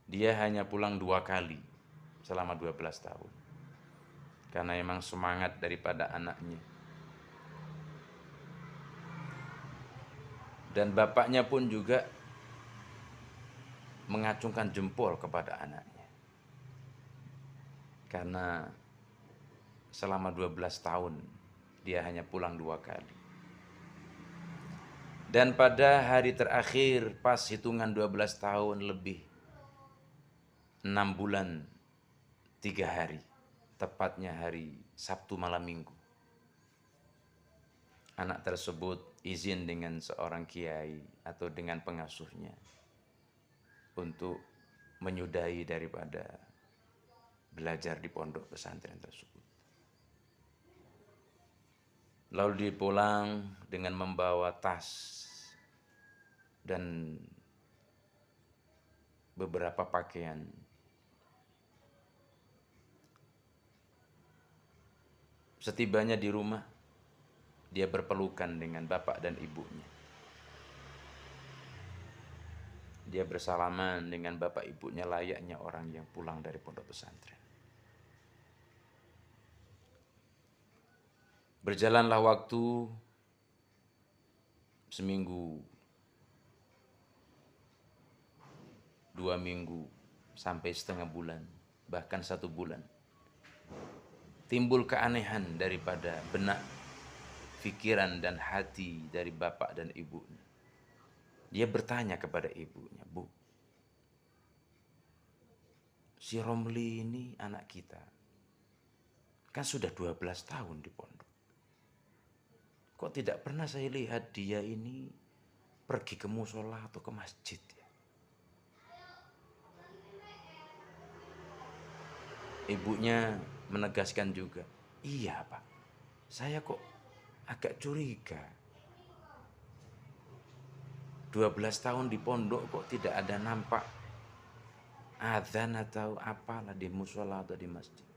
Dia hanya pulang 2 kali selama 12 tahun. Karena memang semangat daripada anaknya. Dan bapaknya pun juga mengacungkan jempol kepada anaknya. Karena selama 12 tahun dia hanya pulang 2 kali. Dan pada hari terakhir pas hitungan 12 tahun lebih 6 bulan 3 hari, tepatnya hari Sabtu malam minggu, anak tersebut izin dengan seorang kiai atau dengan pengasuhnya untuk menyudahi daripada belajar di pondok pesantren tersebut. Lalu dia pulang dengan membawa tas dan beberapa pakaian. Setibanya di rumah, dia berpelukan dengan bapak dan ibunya. Dia bersalaman dengan bapak ibunya layaknya orang yang pulang dari pondok pesantren. Berjalanlah waktu seminggu, 2 minggu, sampai setengah bulan, bahkan 1 bulan. Timbul keanehan daripada benak, pikiran dan hati dari bapak dan ibunya. Dia bertanya kepada ibunya, "Bu, si Romli ini anak kita, kan sudah 12 tahun di pondok. Kok tidak pernah saya lihat dia ini pergi ke musola atau ke masjid ya?" Ibunya menegaskan juga, "Iya Pak, saya kok agak curiga. 12 tahun di pondok kok tidak ada nampak adzan atau apalah di musola atau di masjid.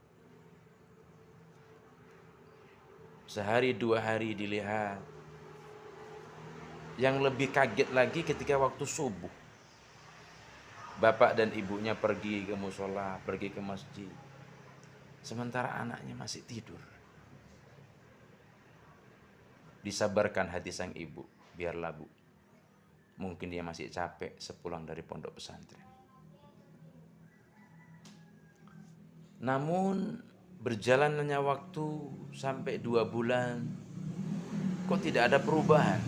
Sehari 2 hari dilihat. Yang lebih kaget lagi ketika waktu subuh. Bapak dan ibunya pergi ke musola, pergi ke masjid. Sementara anaknya masih tidur. Disabarkan hati sang ibu, biarlah Bu. Mungkin dia masih capek sepulang dari pondok pesantren. Namun berjalannya waktu sampai 2 bulan, kok tidak ada perubahan.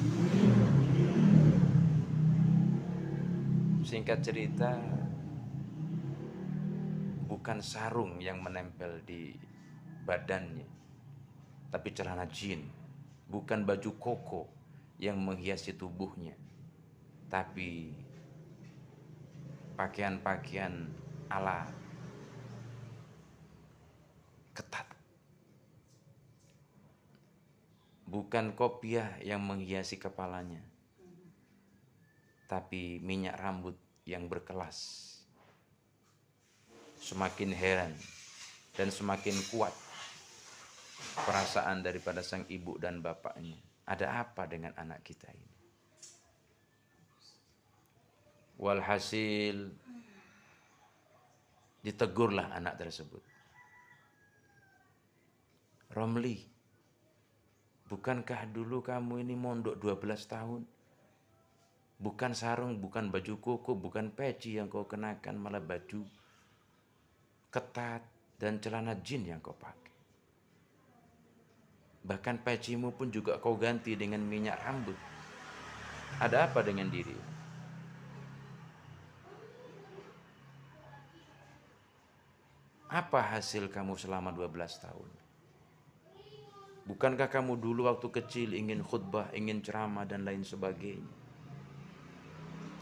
Singkat cerita, bukan sarung yang menempel di badannya, tapi celana jin. Bukan baju koko yang menghiasi tubuhnya, tapi pakaian-pakaian ala ketat. Bukan kopiah yang menghiasi kepalanya, tapi minyak rambut yang berkelas. Semakin heran dan semakin kuat perasaan daripada sang ibu dan bapaknya. Ada apa dengan anak kita ini? Walhasil ditegurlah anak tersebut. "Romli, bukankah dulu kamu ini mondok 12 tahun? Bukan sarung, bukan baju koko, bukan peci yang kau kenakan, malah baju ketat dan celana jin yang kau pakai. Bahkan pecimu pun juga kau ganti dengan minyak rambut. Ada apa dengan diri? Apa hasil kamu selama 12 tahun? Bukankah kamu dulu waktu kecil ingin khutbah, ingin ceramah dan lain sebagainya?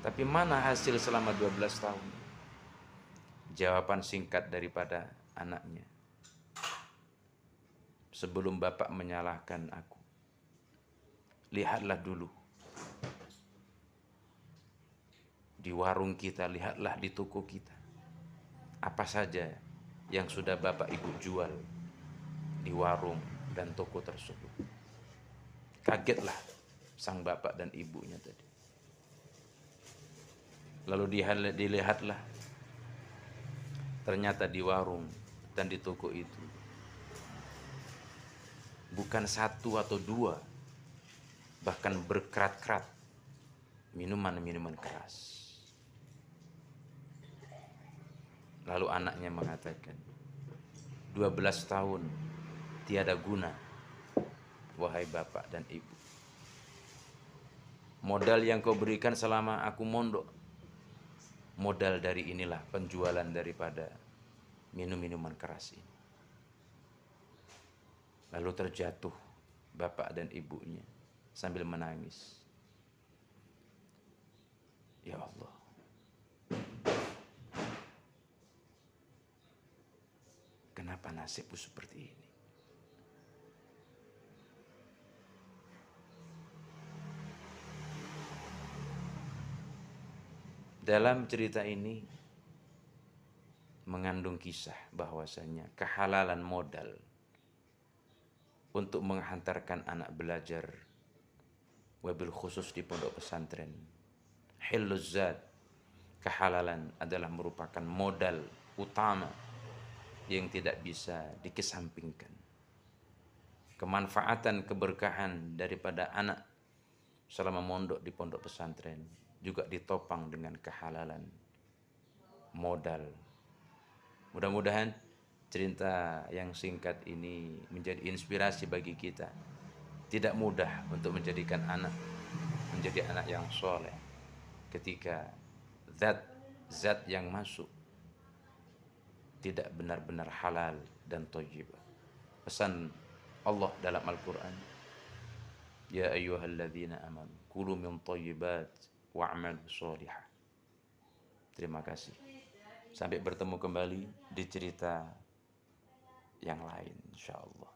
Tapi mana hasil selama 12 tahun?" Jawaban singkat daripada anaknya, "Sebelum bapak menyalahkan aku, lihatlah dulu di warung kita, lihatlah di toko kita. Apa saja yang sudah bapak ibu jual di warung dan toko tersebut." Kagetlah sang bapak dan ibunya tadi. Lalu dilihatlah Ternyata di warung dan di toko itu bukan satu atau dua, bahkan berkerat-kerat minuman-minuman keras. Lalu anaknya mengatakan, 12 tahun tiada guna, wahai bapak dan ibu. Modal yang kau berikan selama aku mondok, modal dari inilah penjualan daripada minum-minuman keras ini. Lalu terjatuh bapak dan ibunya sambil menangis. Ya Allah, kenapa nasibku seperti ini? Dalam cerita ini mengandung kisah bahwasanya kehalalan modal untuk menghantarkan anak belajar, wabil khusus di pondok pesantren, hilluz zat, kehalalan adalah merupakan modal utama yang tidak bisa dikesampingkan. Kemanfaatan, keberkahan daripada anak selama mondok di pondok pesantren juga ditopang dengan kehalalan modal. Mudah-mudahan cerita yang singkat ini menjadi inspirasi bagi kita. Tidak mudah untuk menjadikan anak menjadi anak yang soleh ketika zat yang masuk tidak benar-benar halal dan thayyibah. Pesan Allah dalam Al-Quran, ya ayyuhalladzina amanu kulu min thayyibat wa'malu sholihah. Terima kasih. Sampai bertemu kembali di cerita yang lain insyaallah.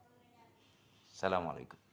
Assalamualaikum.